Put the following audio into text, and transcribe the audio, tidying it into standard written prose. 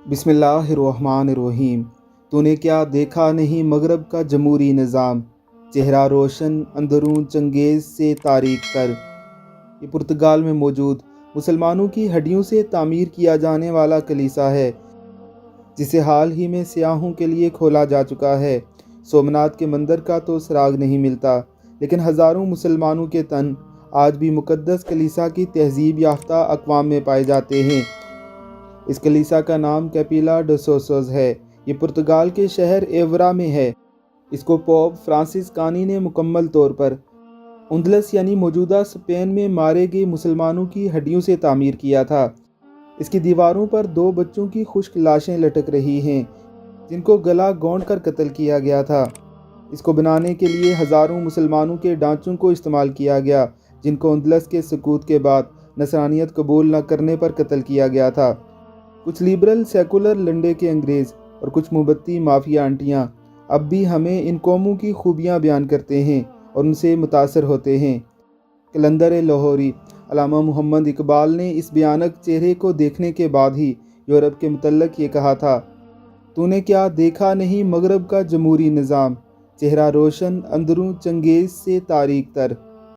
बिस्मिल्लाहिर्रहमानिर्रहीम। तूने क्या देखा नहीं मगरब का जमहूरी निज़ाम, चेहरा रोशन अंदरून चंगेज़ से तारीख तर। ये पुर्तगाल में मौजूद मुसलमानों की हड्डियों से तामीर किया जाने वाला कलीसा है, जिसे हाल ही में सियाहों के लिए खोला जा चुका है। सोमनाथ के मंदिर का तो सुराग नहीं मिलता, लेकिन हज़ारों मुसलमानों के तन आज भी मुक़द्दस कलीसा की तहज़ीब याफ्ता अक़वाम में पाए जाते हैं। इस कलीसा का नाम कैपिला डे सोसोस है। ये पुर्तगाल के शहर एवरा में है। इसको पोप फ्रांसिस कानी ने मुकम्मल तौर पर उंदलस यानी मौजूदा स्पेन में मारे गए मुसलमानों की हड्डियों से तामीर किया था। इसकी दीवारों पर 2 बच्चों की खुश्क लाशें लटक रही हैं, जिनको गला गौंड कर कत्ल किया गया था। इसको बनाने के लिए हज़ारों मुसलमानों के ढांचों को इस्तेमाल किया गया, जिनको उंदलस के सकूत के बाद नसरानियत कबूल न करने पर कत्ल किया गया था। कुछ लिबरल सेकुलर लंडे के अंग्रेज़ और कुछ मुबत्ती माफिया आंटियाँ अब भी हमें इन कौमों की खूबियाँ बयान करते हैं और उनसे मुतासर होते हैं। कलंदर लाहौरी अल्लामा मोहम्मद इकबाल ने इस भयानक चेहरे को देखने के बाद ही यूरोप के मुतल्लक ये कहा था, तूने क्या देखा नहीं मगरब का जमहूरी निज़ाम, चेहरा रोशन अंदरून चंगेज़ से तारीख तर।